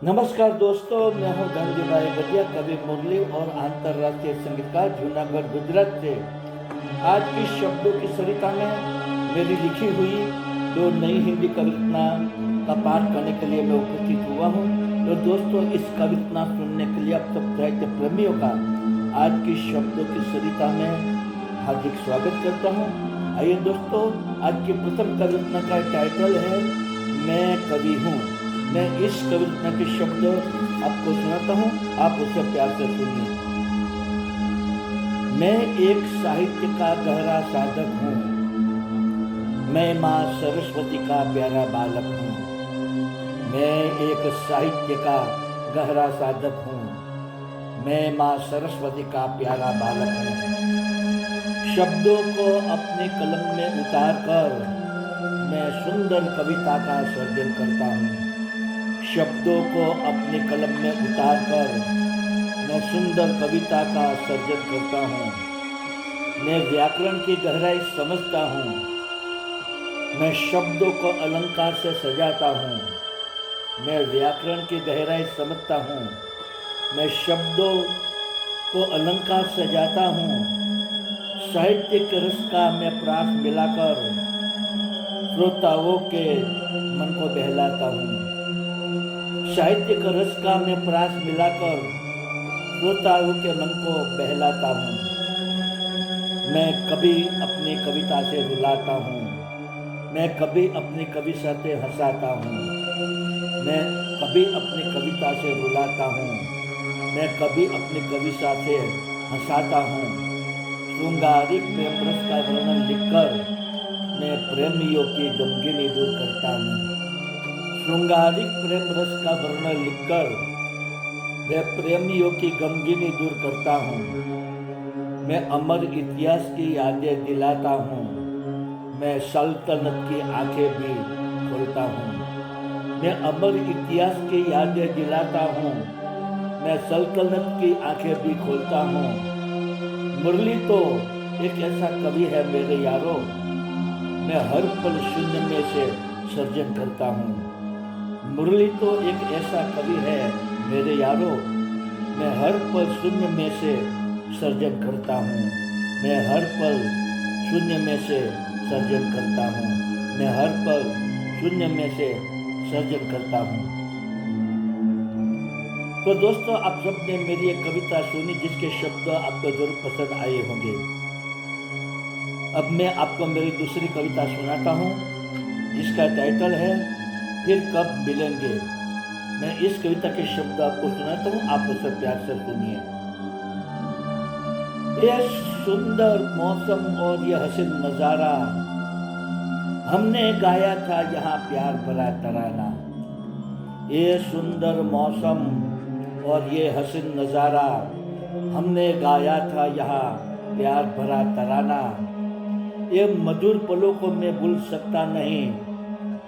नमस्कार दोस्तों, मैं हूं धनजी भाई गढ़िया, कवि मुरली और अंतर्राष्ट्रीय संगीतकार जूनागढ़ गुजरात से। आज की शब्दों की सरिता में मेरी लिखी हुई दो नई हिंदी कविता का पाठ करने के लिए मैं उपस्थित हुआ हूं। तो दोस्तों, इस कविता सुनने के लिए आप सब साहित्य प्रेमियों का आज की शब्दों की सरिता में हार्दिक स्वागत करता हूं। आइए दोस्तों, आज की प्रथम कविता का टाइटल है मैं कवि हूँ। मैं इस कविता के शब्द आपको सुनाता हूँ, आप उसे प्यार से सुनिए। मैं एक साहित्य का गहरा साधक हूँ, मैं माँ सरस्वती का प्यारा बालक हूँ। मैं एक साहित्य का गहरा साधक हूँ, मैं माँ सरस्वती का प्यारा बालक हूँ। शब्दों को अपनी कलम में उतार कर मैं सुंदर कविता का सर्जन करता हूँ। शब्दों को अपनी कलम में उतार कर मैं सुंदर कविता का सर्जन करता हूँ। मैं व्याकरण की गहराई समझता हूँ, मैं शब्दों को अलंकार से सजाता हूँ। मैं व्याकरण की गहराई समझता हूँ, मैं शब्दों को अलंकार सजाता हूँ। साहित्य के रस का मैं प्रास मिलाकर श्रोताओं के मन को बहलाता हूँ। साहित्य का रस का मैं प्रास मिलाकर श्रोताओं के मन को बहलाता हूँ। मैं कभी अपनी कविता से रुलाता हूँ, मैं कभी अपनी कविता से हंसाता हूँ। मैं कभी अपनी कविता से रुलाता हूँ, मैं कभी अपनी कविता से हंसाता हूँ। श्रृंगारिक प्रेम रस का वर्णन लिखकर मैं प्रेमियों की गमगीनी दूर करता हूँ। श्रृंगारिक प्रेम रस का वर्णन लिखकर मैं प्रेमियों की गमगीनी दूर करता हूँ। मैं अमर इतिहास की यादें दिलाता हूँ, मैं सल्तनत की आंखें भी खोलता हूँ। मैं अमर इतिहास की यादें दिलाता हूँ, मैं सल्तनत की आंखें भी खोलता हूँ। मुरली तो एक ऐसा कवि है मेरे यारों, मैं हर पल शून्य में से सर्जन करता हूँ। मुरली तो एक ऐसा कवि है मेरे यारों, मैं हर पल शून्य में से सर्जन करता हूँ। मैं हर पल शून्य में से सर्जन करता हूँ। मैं हर पल शून्य में से सर्जन करता हूँ। तो दोस्तों, आप सबने मेरी एक कविता सुनी जिसके शब्द आपको जरूर पसंद आए होंगे। अब मैं आपको मेरी दूसरी कविता सुनाता हूँ जिसका टाइटल है फिर कब मिलेंगे। मैं इस कविता के शब्द आपको सुनाता हूँ, आप उसे प्यार से सुनिए। ये सुंदर मौसम और ये हसीन नजारा, हमने गाया था यहाँ प्यार भरा तराना। ये सुंदर मौसम और ये हसीन नजारा, हमने गाया था यहाँ प्यार भरा तराना। ये मधुर पलों को मैं भूल सकता नहीं,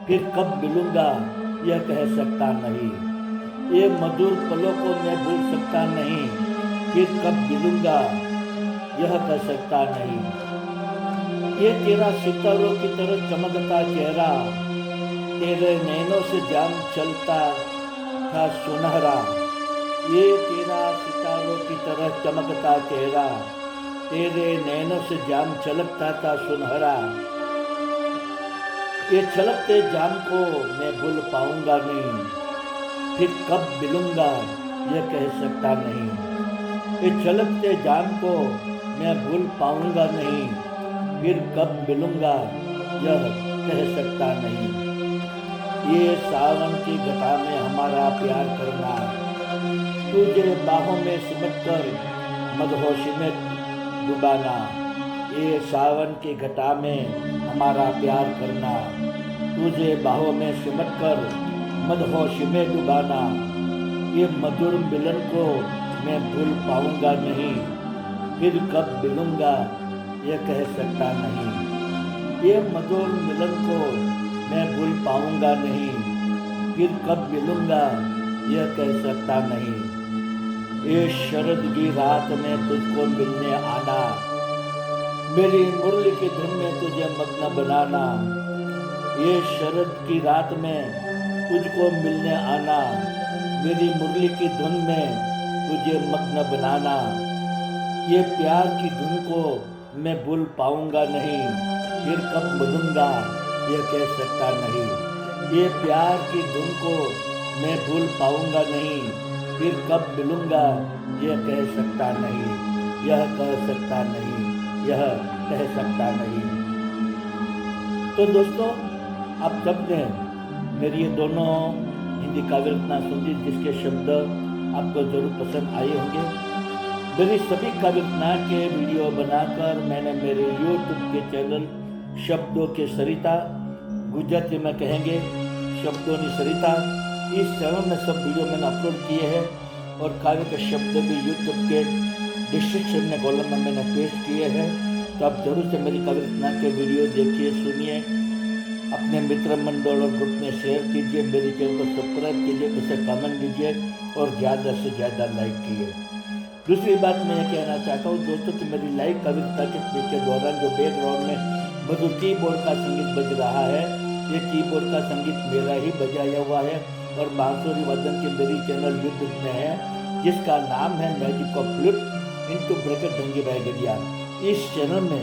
फिर कब मिलूंगा यह कह सकता नहीं। ये मधुर पलों को मैं भूल सकता नहीं, फिर कब मिलूंगा यह कह सकता नहीं। ये तेरा सितारों की तरह चमकता चेहरा, तेरे नैनों से जाम चलता था सुनहरा। ये तेरा सितारों की तरह चमकता चेहरा, तेरे नैनों से जाम चलकता था सुनहरा। ये छलकते जाम को मैं भूल पाऊंगा नहीं, फिर कब मिलूंगा यह कह सकता नहीं। ये छलकते जाम को मैं भूल पाऊंगा नहीं, फिर कब मिलूंगा यह कह सकता नहीं। ये सावन की घटा में हमारा प्यार करना, तुझे बाहों में सिमट कर मदहोशी में डुबाना। ये सावन की घटा में हमारा प्यार करना, तुझे बाहों में सिमट कर मदहोशी में डुबाना। ये मधुर मिलन को मैं भूल पाऊंगा नहीं, फिर कब मिलूंगा यह कह सकता नहीं। ये मधुर मिलन को मैं भूल पाऊंगा नहीं, फिर कब मिलूंगा यह कह सकता नहीं। ये शरद की रात में तुझको मिलने आना, मेरी मुरली की धुन में तुझे मग्न बनाना। ये शरद की रात में तुझको मिलने आना, मेरी मुरली की धुन में तुझे मग्न बनाना। ये प्यार की धुन को मैं भूल पाऊंगा नहीं, फिर कब मिलूंगा ये कह सकता नहीं। ये प्यार की धुन को मैं भूल पाऊंगा नहीं, फिर कब मिलूंगा ये कह सकता नहीं। यह कह सकता नहीं, यह कह सकता नहीं। तो दोस्तों, आप सबने मेरी ये दोनों हिंदी काव्य रचना सुनी, जिसके शब्द आपको जरूर पसंद आए होंगे। मेरी सभी काव्य रचना के वीडियो बनाकर मैंने मेरे यूट्यूब के चैनल शब्दों के सरिता, गुजराती में कहेंगे शब्दों की सरिता, इस चैनल में सब वीडियो मैंने अपलोड किए हैं और काव्य के शब्द भी यूट्यूब के डिस्क्रिप्शन में कॉलम में मैंने पेश किए हैं। तो आप जरूर से मेरी काव्य रचना के वीडियो देखिए, सुनिए, अपने मित्र मंडल और ग्रुप में शेयर कीजिए, मेरे चैनल को सब्सक्राइब कीजिए, उसे कमेंट कीजिए और ज़्यादा से ज़्यादा लाइक कीजिए। दूसरी बात मैं ये कहना चाहता हूँ दोस्तों कि मेरी लाइव कविता के दौरान जो बैकग्राउंड में मधुर कीबोर्ड का संगीत बज रहा है, ये कीबोर्ड का संगीत मेरा ही बजाया हुआ है और बांसुरी वादन के मेरी चैनल यूट्यूब में है, जिसका नाम है magic of flute into bracket ढंगी बैगरिया। इस चैनल में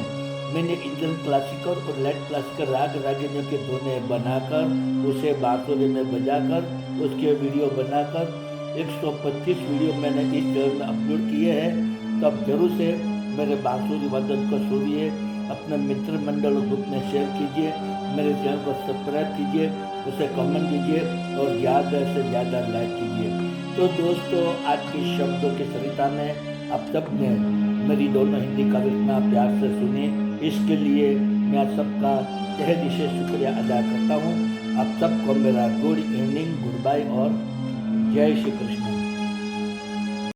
मैंने इंडियन क्लासिकल और लाइट क्लासिकल राग रागिनियों के धुनें बनाकर उसे बांसुरी में बजाकर उसके वीडियो बनाकर 125 वीडियो मैंने इस चैनल में अपलोड किए हैं। तो आप जरूर से मेरे बांसुरी वादन को सुनिए, अपने मित्र मंडल और ग्रुप में शेयर कीजिए, मेरे चैनल को सब्सक्राइब कीजिए, उसे कमेंट कीजिए और ज़्यादा से ज़्यादा लाइक कीजिए। तो दोस्तों, आज की शब्दों की सरिता में आप सब ने मेरी दोनों हिंदी काव्य रचना प्यार से सुनी, इसके लिए मैं आप सबका तहे दिल से शुक्रिया अदा करता हूँ। आप सबको मेरा गुड इवनिंग, गुड बाय और जय श्री कृष्ण।